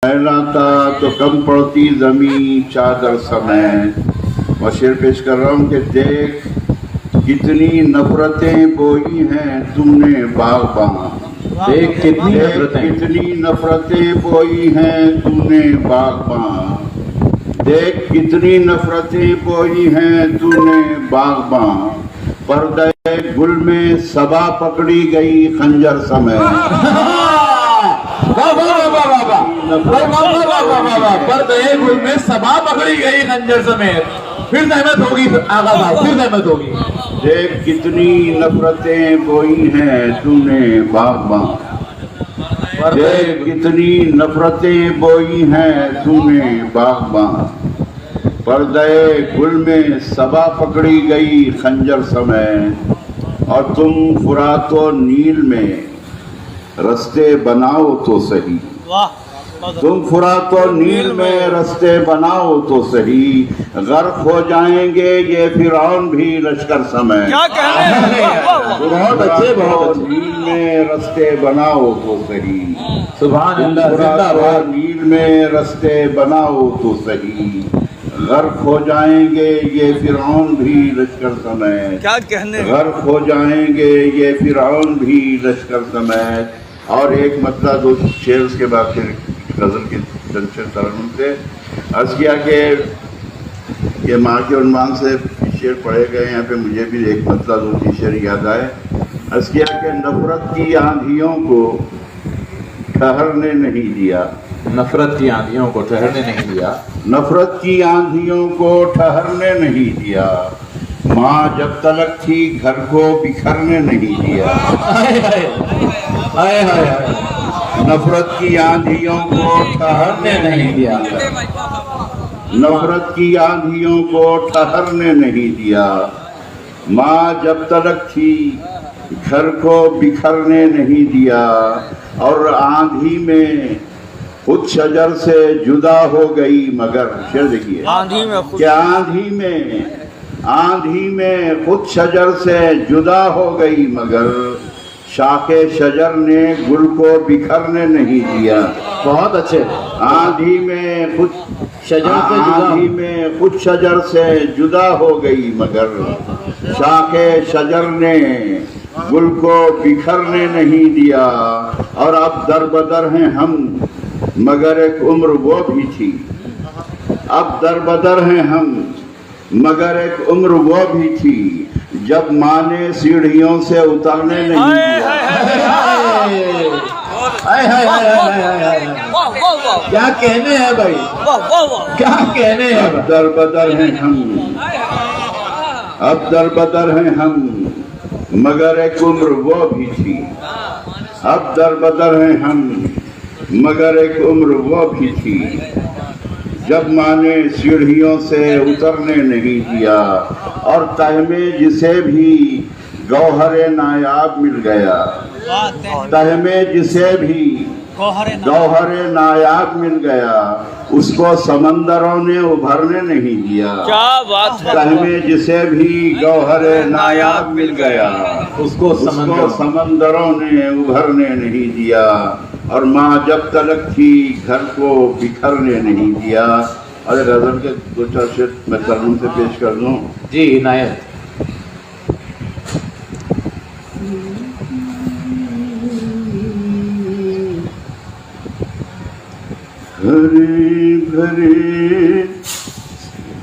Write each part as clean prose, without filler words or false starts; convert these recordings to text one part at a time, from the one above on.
फैलाता तो कम पड़ती जमी चादर समय। मैं शेर पेश कर रहा हूँ कि देख कितनी नफरतें बोई हैं तुमने बागबान। देख कितनी नफरतें बोई हैं तुमने बागबान। देख कितनी नफरतें बोई हैं तूने बागबान। पर्दे गुल में सबा पकड़ी गई खंजर समय। पर्दे गुल में सबा पकड़ी गई खंजर समेत। फिर सहमत होगी आगा साहब, फिर सहमत होगी। देख कितनी नफरतें बोई हैं तूने बागबान। देख कितनी नफरतें बोई हैं तूने बागबान। पर्दे गुल में सबा पकड़ी गई खंजर समय। और तुम फुरातो नील में रस्ते बनाओ तो सही। तुम फुरातो नील में रस्ते बनाओ तो सही। गर्क हो जाएंगे ये फिरौन भी लश्कर समय। क्या कहने हैं? बहुत अच्छे, बहुत अच्छे। नील में रस्ते बनाओ तो सही। सुभान अल्लाह, जिंदाबाद। नील में रस्ते बनाओ तो सही। गर्क हो जाएंगे ये फिरौन भी लश्कर समय। क्या कहने? गर्क हो जाएंगे ये फिरौन भी लश्कर समय। और एक मतलब दो शेर उसके बाद फिर गजल के तरन्नुम से अर्ज किया कि ये माँ के उन्वान से शेर पढ़े गए। यहाँ पे मुझे भी एक मतलब दो तीन शेर याद आए। अर्ज किया कि नफरत की आंधियों को ठहरने नहीं दिया। नफरत की आंधियों को ठहरने नहीं दिया। नफरत की आंधियों को ठहरने नहीं दिया। माँ जब तलक थी घर को बिखरने नहीं दिया। हाय हाय हाय। नफरत की आंधियों को ठहरने नहीं दिया। नफरत की आंधियों को ठहरने नहीं दिया। माँ जब तलक थी घर को बिखरने नहीं दिया। और आंधी में खुद शजर से जुदा हो गई मगर। शेर देखिए, आंधी में खुद शजर से जुदा हो गई मगर। शाखे शजर ने गुल को बिखरने नहीं दिया। बहुत अच्छे। आंधी में खुद शजर से जुदा हो गई मगर। शाखे शजर ने गुल को बिखरने नहीं दिया। और अब दरबदर हैं हम मगर एक उम्र वो भी थी। अब दरबदर हैं हम मगर एक उम्र वो भी थी जब माँ ने सीढ़ियों से उतरने नहीं दिया। क्या कहने हैं भाई, क्या कहने हैं। अब दरबदर हैं हम, अब दरबदर हैं हम मगर एक उम्र वो भी थी। अब दरबदर हैं हम मगर एक उम्र वो भी थी जब माँ ने सीढ़ियों से उतरने नहीं दिया। और तह में जिसे भी गौहर नायाब मिल गया। तह में जिसे भी गौहर नायाब मिल गया उसको समंदरों ने उभरने नहीं दिया। क्या बात है। तह में जिसे भी गौहर नायाब मिल गया उसको समंदरों ने उभरने नहीं दिया। और माँ जब तलक थी घर को बिखरने नहीं दिया। अरे गजल के दो चार शेर मैं तरन्नुम से पेश कर दूं। जी इनायत। हरे भरे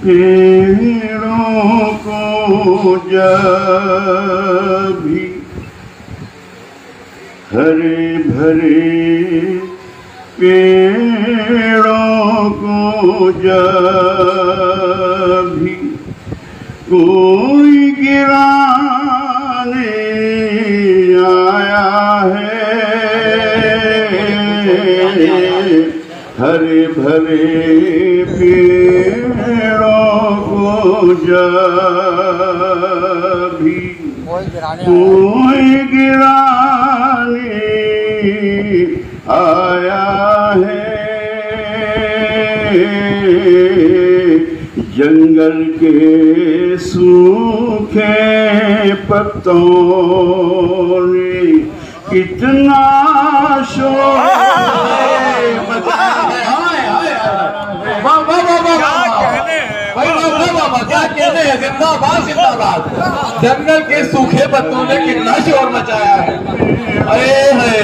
पेड़ों को जब भी हरे भरे पेड़ों को जब भी कोई गिराने आया है। हरे भरे पेड़ों को जब भी कोई गिराने आया है। जंगल के सूखे पत्तों ने कितना शोर जिंदाबाद जिंदाबाद। जंगल के सूखे पत्तों ने कितना शोर मचाया है। अरे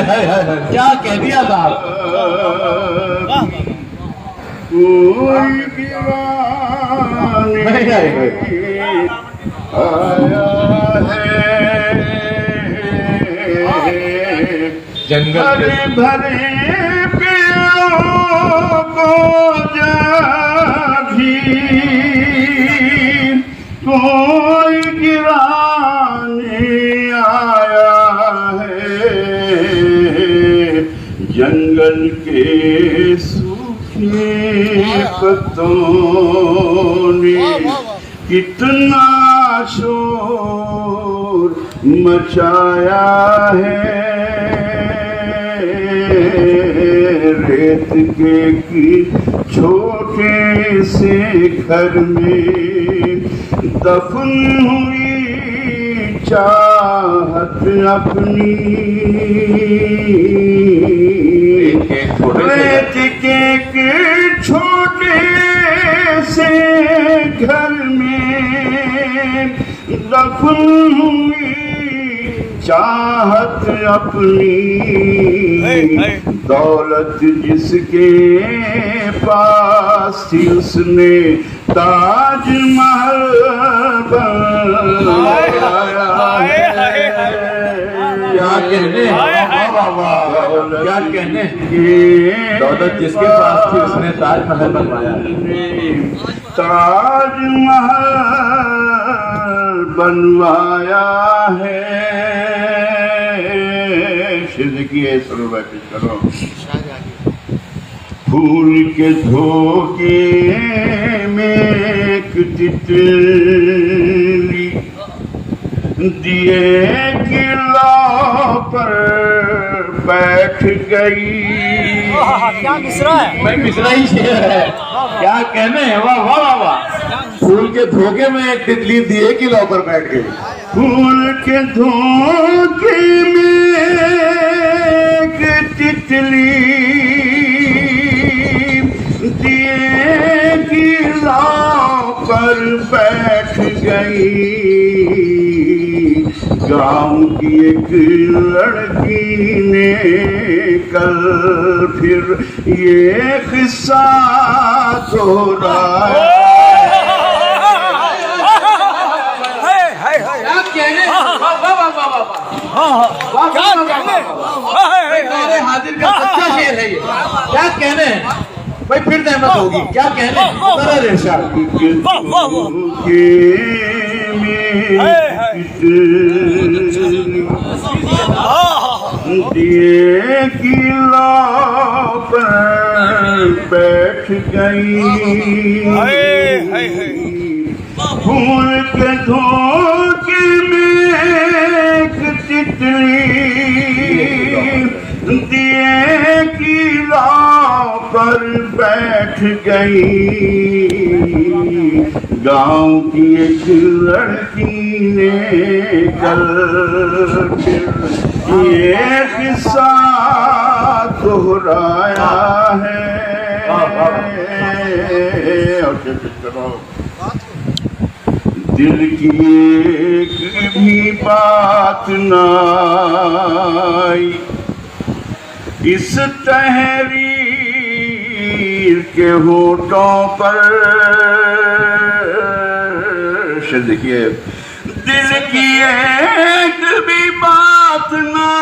है क्या कह दिया साहब। कोई वीराने आया है जंगल हरे भरे पेड़ों को भी कोई गिराने आया है। जंगल के सूखे पत्तों ने कितना शोर मचाया है। रेत के की छोटे से घर में दफन हुई चाहत अपनी। रेत के छोटे से घर में दफन हुई चाहत अपनी। दौलत जिसके पास थी उसने ताजमहल बनवाया है। क्या कहने, क्या कहने। दौलत जिसके पास थी उसने ताजमहल बनवाया। ताजमहल बनवाया है। सिद्ध किए सरोवर करो। फूल के धोखे में एक तितली दिए किला पर बैठ गई। क्या मिश्रा है भाई मिश्रा ही शेर है। क्या कहने हैं। वाह वाह वाह वाह। फूल के धोखे में एक तितली दिए किला पर बैठ गई। फूल के धोखे में एक तितली दिए किला पर बैठ गई। गांव की एक लड़की ने कल फिर ये किस्सा दोहराया। हाजिर का सच्चा शेर है ये। क्या कहने भाई। फिर रहमत होगी। क्या कहने। दिए किला पर बैठ गई। फूल के धोखे में एक तितली दिए किला पर बैठ गई। गांव की एक लड़की ने कल ये किस्सा दोहराया है। दिल की एक भी बात ना आई इस तहरीर के होठों पर। देखिए दिल की एक भी बात ना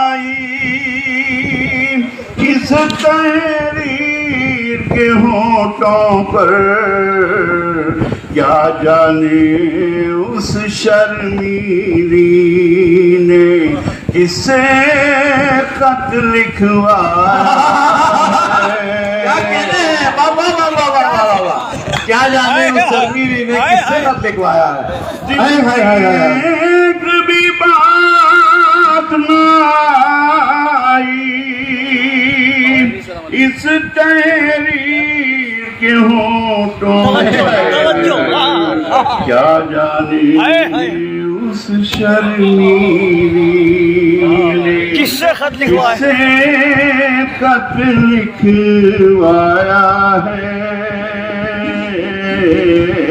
आई इस तहरीर के होठों पर। क्या जाने उस शर्मीली ने किसे खत लिखवाया। क्या कहते हैं। बाबा बाबा बाबा बाबा। क्या जाने उस शर्मीली ने किसे खत लिखवाया है। एक भी बात ना आई इस तहरीर के होठों पर। क्या जाने उस शर्मीली ने किससे खत लिखवाया है।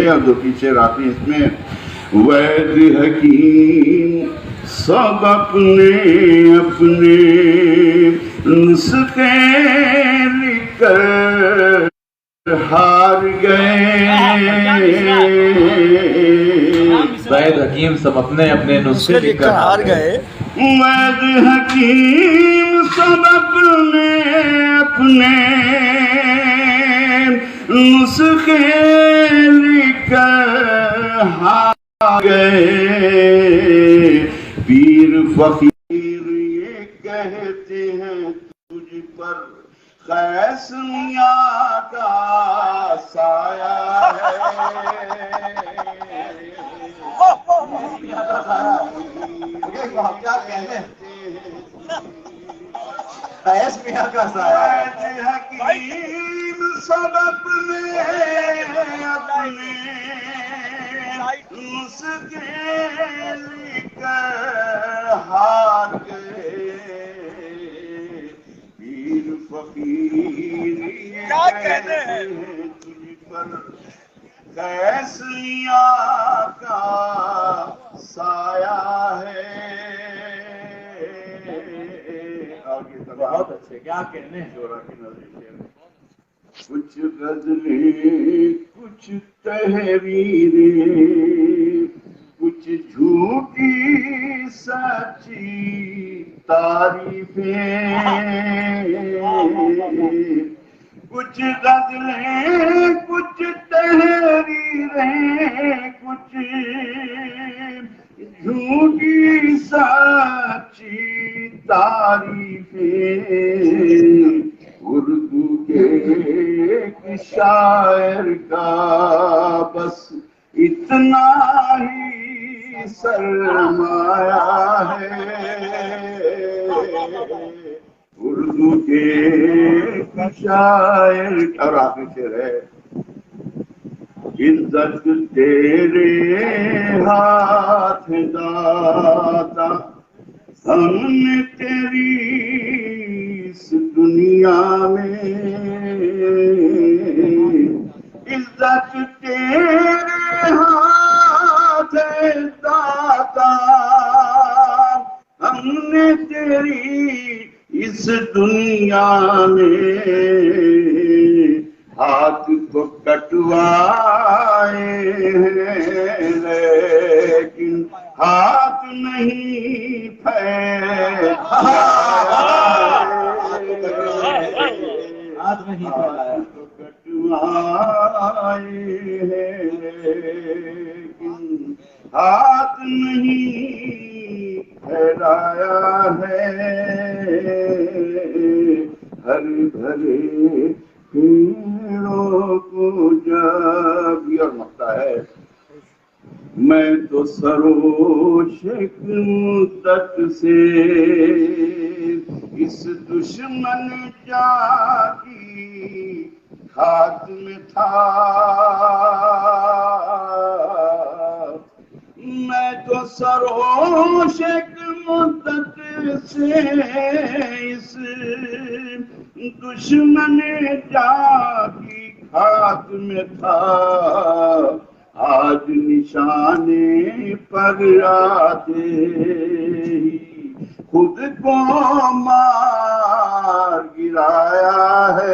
थे और जो पीछे आती इसमें वैद हकीम सब अपने अपने नुस्खे लिखकर हार गए। वैद हकीम सब अपने अपने नुस्खे लिखकर हार गए। वैद हकीम सब अपने अपने नुस्खे लिखकर हार गए। पीर फकीर ये कहते हैं तुझ पर कैस मियां का साया है। क्या कहने कैस मियां का साया है। हकीम सब अपने अपने नुस्खे लिखकर हार गए। पीर फकीर क्या कहते हैं तुझ पर कैस मियां का साया है। बहुत अच्छे, क्या कहने जोरा की नजर कुछ गजलें कुछ तहरीरें कुछ झूठी सच्ची तारीफें। कुछ गजलें कुछ तहरीरें कुछ झूठी सच्ची तारीफें। उर्दू के एक शायर का बस इतना ही सरमाया है। उर्दू के एक शायर और आखिरी शेर है इज्जत तेरे हाथ दाता हमने तेरी इस दुनिया में। इज्जत तेरे हाथ दाता हमने तेरी इस दुनिया में। हाथ को कटवाए हैं लेकिन हाथ नहीं फैलाया। हाथ नहीं फैलाया। कटवाए हैं लेकिन हाथ नहीं फैलाया है। हर भरे पेड़ों को जब और मकता है मैं तो सरोशक मुद्दत से इस दुश्मन जाकी खाक में था। मैं तो सरोशक मुद्दत से इस दुश्मन जाकी खाक में था। आज निशाने पर आते ही खुद को मार गिराया है।